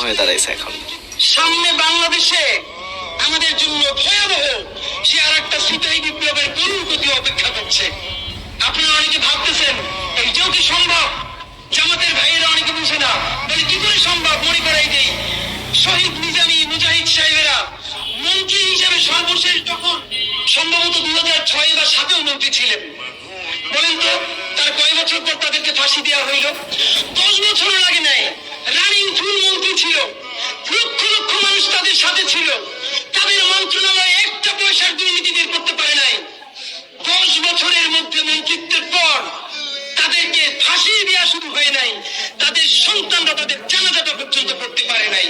হয়ে দাঁড়াইছে এখন। সামনে বাংলাদেশে আমাদের জন্য ভয়াবহ সে আর একটা সিপাহী বিপ্লবের করুণ গতি অপেক্ষা করছে। আপনারা অনেকে ভাবতেছেন এইটাও কি সম্ভব? জামাতের ভাইয়েরা অনেকে বুঝে না, বলে কি করে সম্ভব? মনে করাই দেই, শহীদ নিজামী মুজাহিদ সাহেবেরা মন্ত্রী হিসেবে সর্বশেষ যখন সম্ভবত 2006 বা 2007 মন্ত্রী ছিলেন, বলেন তো তার কয় বছর পর তাদেরকে ফাঁসি দেওয়া হইল? 10 বছরও লাগে নাই। রানিং ফুল মন্ত্রী ছিল, লক্ষ লক্ষ মানুষ তাদের সাথে ছিল, তাদের মন্ত্রণালয়ে একটা পয়সার দুর্নীতি বের করতে পারে নাই। 10 বছরের মধ্যে মন্ত্রিত্বের পর তাদেরকে ফাঁসি দেওয়া শুরু হয় নাই, তাদের সন্তানরা তাদের জানাজাটা পর্যন্ত করতে পারে নাই।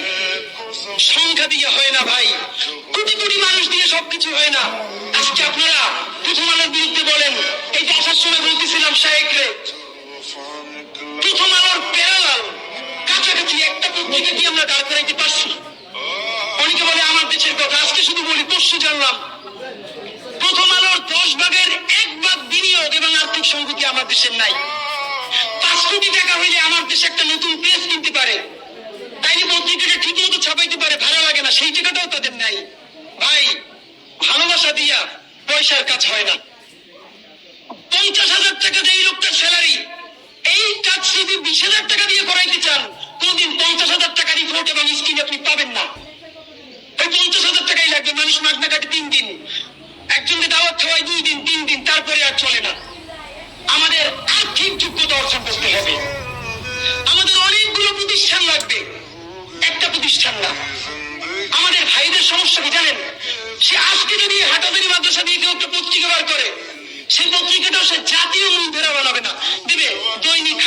সংখ্যা দিয়ে হয় না ভাই, কোটি কোটি মানুষ দিয়ে সবকিছু হয় না। আজকে আপনারা প্রথম আলোর বিরুদ্ধে বলেন, এই যে আসার সময় বলতেছিলাম শায়েকরে, প্রথম আলোর প্যারালাল কাছাকাছি একটা পত্রিকা কি আমরা দাঁড় করাইতে পারছি? অনেকে বলে আমার দেশের কথা, আজকে শুধু বলি পরশু জানলাম প্রথম আলোর 10 ভাগের 1 ভাগ বিনিয়োগ এবং আর্থিক সংগতি আমার দেশের নাই। 5 কোটি টাকা হইলে আমার দেশে একটা নতুন প্রেস কিনতে পারে, তাইলে পত্রিকাটা ঠিক মতো ছাপাইতে পারে, ভাড়া লাগে না, সেই টাকাটাও তাদের নাই। ভাই, ভালোবাসা দিয়া পয়সার কাজ হয় না। 50,000 টাকা যে এই লোকটার স্যালারি, এই কাজ যদি 20,000 টাকা দিয়ে করাইতে চান, কোনদিন 50,000 টাকা রিপোর্ট এবং স্কিম আপনি পাবেন না। ওই 50,000 টাকাই লাগবে। মানুষ মাগনা কাটে 3 দিন, একজনকে দাওয়াত খাওয়াই 2 দিন 3 দিন, তারপরে আর চলে না। আমাদের আর্থিক যোগ্যতা অর্জন করতে হবে। আমাদের অনেকগুলো প্রতিষ্ঠান লাগবে, একটা প্রতিষ্ঠান না। আমাদের ভাইদের সমস্যা কি জানেন? সে আজকে যদি হাটাদারি মাদ্রাসা দিয়ে কেউ একটা পত্রিকা বার করে, সেই পত্রিকাটাও সে জাতীয় মূল ধরে বানাবে না, দেবে দৈনিক